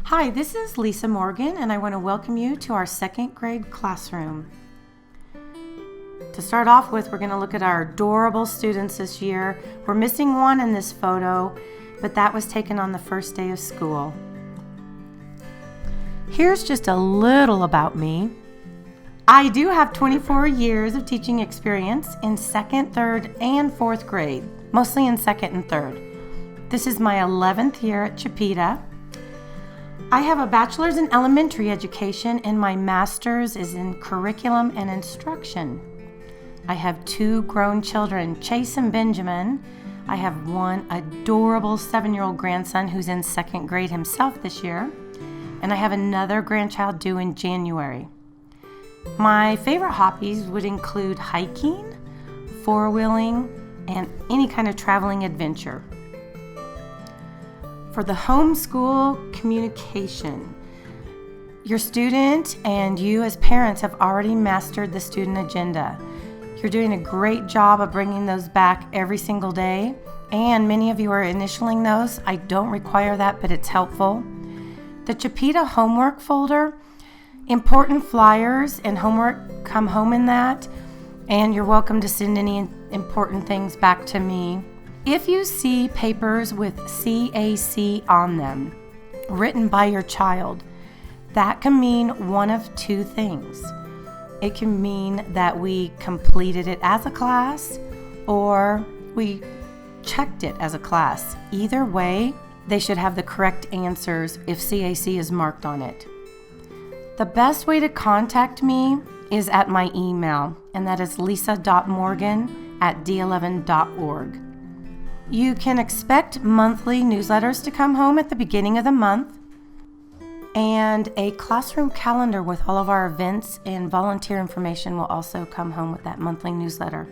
Hi, this is Lisa Morgan, and I want to welcome you to our second grade classroom. To start off with, we're going to look at our adorable students this year. We're missing one in this photo, but that was taken on the first day of school. Here's just a little about me. I do have 24 years of teaching experience in 2nd, 3rd, and 4th grade, mostly in 2nd and 3rd. This is my 11th year at Chipeta. I have a bachelor's in elementary education and my master's is in curriculum and instruction. I have 2 grown children, Chase and Benjamin. I have one adorable 7-year-old grandson who's in 2nd grade himself this year, and I have another grandchild due in January. My favorite hobbies would include hiking, 4-wheeling, and any kind of traveling adventure. For the homeschool communication, your student and you as parents have already mastered the student agenda. You're doing a great job of bringing those back every single day, and many of you are initialing those. I don't require that, but it's helpful. The Chipeta homework folder, important flyers and homework come home in that, and you're welcome to send any important things back to me. If you see papers with CAC on them, written by your child, that can mean one of 2 things. It can mean that we completed it as a class or we checked it as a class. Either way, they should have the correct answers if CAC is marked on it. The best way to contact me is at my email, and that is lisa.morgan@d11.org. You can expect monthly newsletters to come home at the beginning of the month, and a classroom calendar with all of our events and volunteer information will also come home with that monthly newsletter.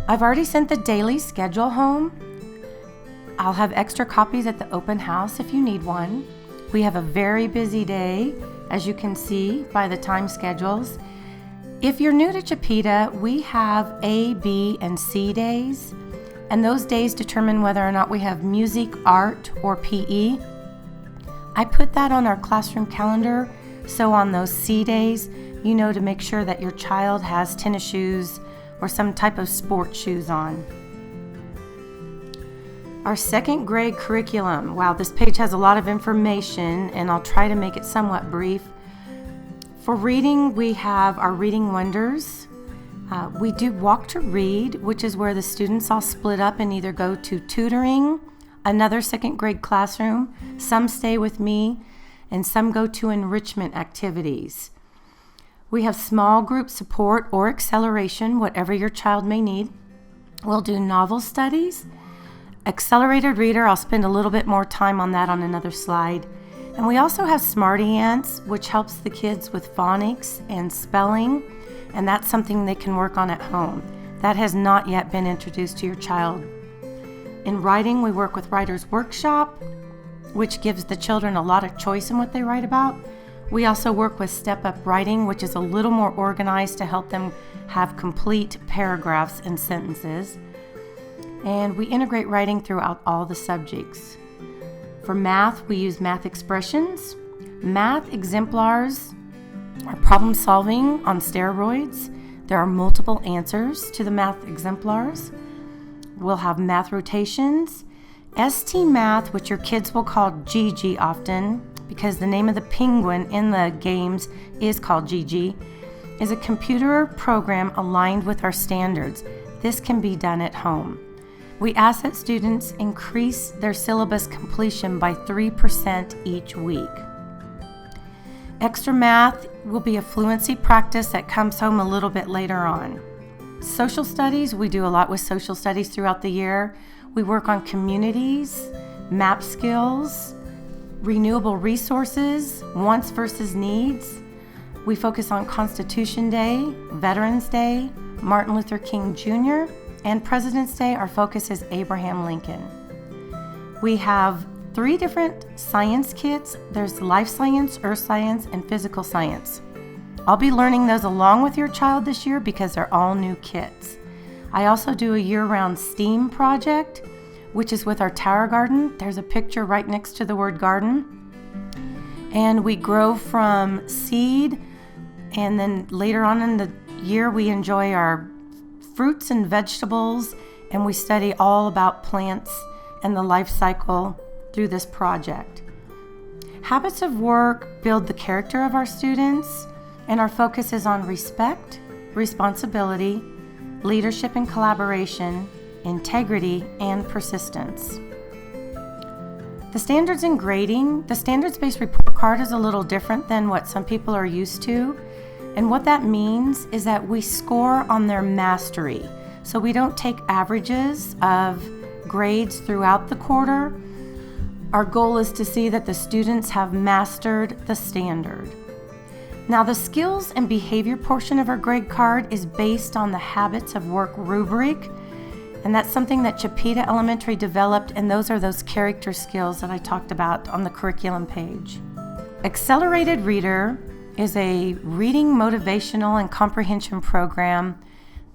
I've already sent the daily schedule home. I'll have extra copies at the open house if you need one. We have a very busy day, as you can see by the time schedules. If you're new to Chipeta, we have A, B, and C days. And those days determine whether or not we have music, art, or PE. I put that on our classroom calendar, so on those C days, you know to make sure that your child has tennis shoes or some type of sport shoes on. Our 2nd grade curriculum. Wow, this page has a lot of information, and I'll try to make it somewhat brief. For reading, we have our Reading Wonders. We do Walk to Read, which is where the students all split up and either go to tutoring, another 2nd grade classroom, some stay with me, and some go to enrichment activities. We have small group support or acceleration, whatever your child may need. We'll do novel studies. Accelerated reader, I'll spend a little bit more time on that on another slide. And we also have Smarty Ants, which helps the kids with phonics and spelling. And that's something they can work on at home. That has not yet been introduced to your child. In writing, we work with Writer's Workshop, which gives the children a lot of choice in what they write about. We also work with Step Up Writing, which is a little more organized to help them have complete paragraphs and sentences. And we integrate writing throughout all the subjects. For math, we use math expressions. Math exemplars are problem solving on steroids. There are multiple answers to the math exemplars. We'll have math rotations. ST Math, which your kids will call Gigi often, because the name of the penguin in the games is called Gigi, is a computer program aligned with our standards. This can be done at home. We ask that students increase their syllabus completion by 3% each week. Extra math will be a fluency practice that comes home a little bit later on. Social studies, we do a lot with social studies throughout the year. We work on communities, map skills, renewable resources, wants versus needs. We focus on Constitution Day, Veterans Day, Martin Luther King Jr., and President's Day. Our focus is Abraham Lincoln. We have 3 different science kits. There's life science, earth science, and physical science. I'll be learning those along with your child this year because they're all new kits. I also do a year-round STEAM project, which is with our tower garden. There's a picture right next to the word garden. And we grow from seed, and then later on in the year we enjoy our fruits and vegetables, and we study all about plants and the life cycle through this project. Habits of work build the character of our students, and our focus is on respect, responsibility, leadership and collaboration, integrity, and persistence. The standards in grading, the standards-based report card is a little different than what some people are used to. And what that means is that we score on their mastery. So we don't take averages of grades throughout the quarter. Our goal is to see that the students have mastered the standard. Now, the skills and behavior portion of our grade card is based on the habits of work rubric. And that's something that Chipeta Elementary developed, and those are those character skills that I talked about on the curriculum page. Accelerated Reader is a reading motivational and comprehension program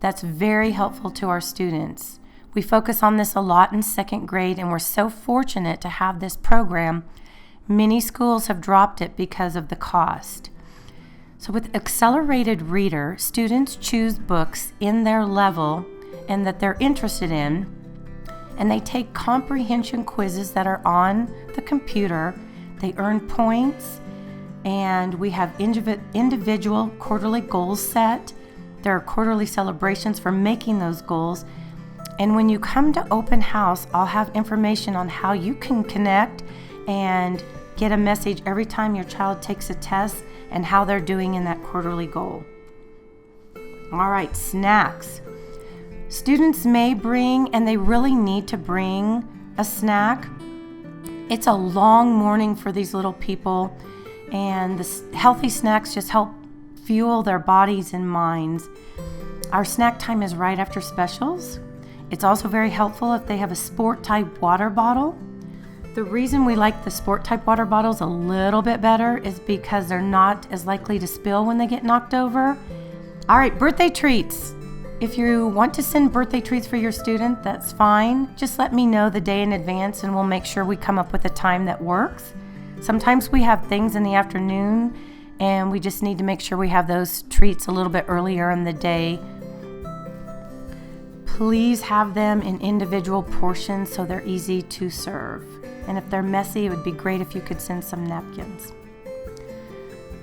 that's very helpful to our students. We focus on this a lot in second grade, and we're so fortunate to have this program. Many schools have dropped it because of the cost. So with Accelerated Reader, students choose books in their level and that they're interested in, and they take comprehension quizzes that are on the computer. They earn points, and we have individual quarterly goals set. There are quarterly celebrations for making those goals. And when you come to open house, I'll have information on how you can connect and get a message every time your child takes a test and how they're doing in that quarterly goal. All right, snacks. Students may bring, and they really need to bring, a snack. It's a long morning for these little people, and the healthy snacks just help fuel their bodies and minds. Our snack time is right after specials. It's also very helpful if they have a sport type water bottle. The reason we like the sport type water bottles a little bit better is because they're not as likely to spill when they get knocked over. All right, birthday treats. If you want to send birthday treats for your student, that's fine. Just let me know the day in advance and we'll make sure we come up with a time that works. Sometimes we have things in the afternoon and we just need to make sure we have those treats a little bit earlier in the day. Please have them in individual portions so they're easy to serve. And if they're messy, it would be great if you could send some napkins.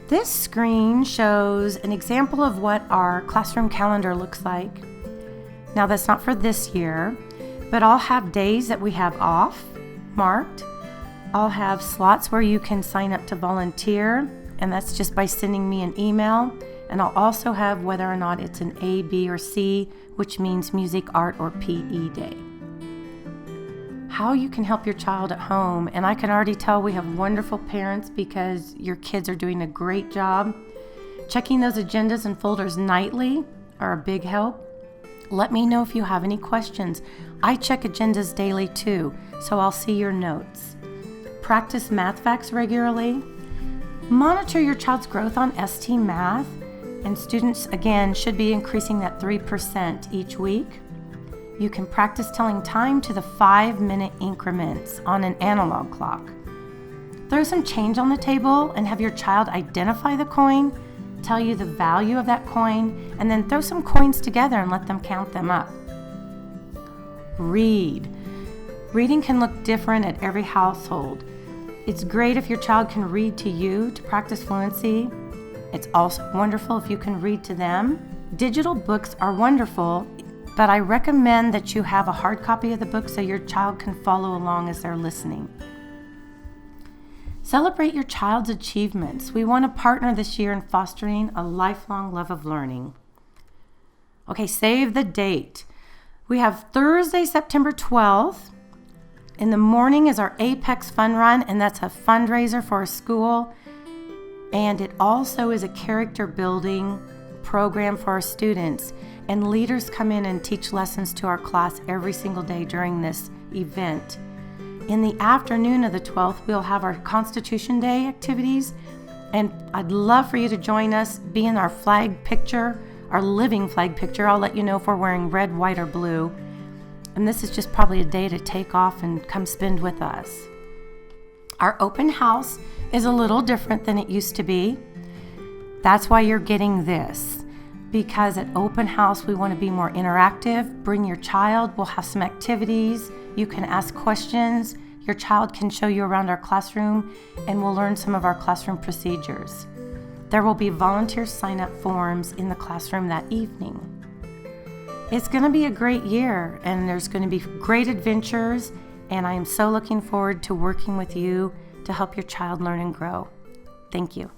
This screen shows an example of what our classroom calendar looks like. Now, that's not for this year, but I'll have days that we have off marked. I'll have slots where you can sign up to volunteer, and that's just by sending me an email. And I'll also have whether or not it's an A, B, or C, which means music, art, or PE day. How you can help your child at home, and I can already tell we have wonderful parents because your kids are doing a great job. Checking those agendas and folders nightly are a big help. Let me know if you have any questions. I check agendas daily too, so I'll see your notes. Practice math facts regularly. Monitor your child's growth on ST Math, and students, again, should be increasing that 3% each week. You can practice telling time to the 5-minute increments on an analog clock. Throw some change on the table and have your child identify the coin, tell you the value of that coin, and then throw some coins together and let them count them up. Read. Reading can look different at every household. It's great if your child can read to you to practice fluency. It's also wonderful if you can read to them. Digital books are wonderful, but I recommend that you have a hard copy of the book so your child can follow along as they're listening. Celebrate your child's achievements. We want to partner this year in fostering a lifelong love of learning. Okay, save the date. We have Thursday, September 12th. In the morning is our Apex Fun Run, and that's a fundraiser for a school. And it also is a character building program for our students. And leaders come in and teach lessons to our class every single day during this event. In the afternoon of the 12th, we'll have our Constitution Day activities. And I'd love for you to join us, be in our flag picture, our living flag picture. I'll let you know if we're wearing red, white, or blue. And this is just probably a day to take off and come spend with us. Our open house is a little different than it used to be. That's why you're getting this, because at open house we want to be more interactive. Bring your child. We'll have some activities. You can ask questions. Your child can show you around our classroom, and we'll learn some of our classroom procedures. There will be volunteer sign-up forms in the classroom that evening. It's going to be a great year, and there's going to be great adventures, and I am so looking forward to working with you to help your child learn and grow. Thank you.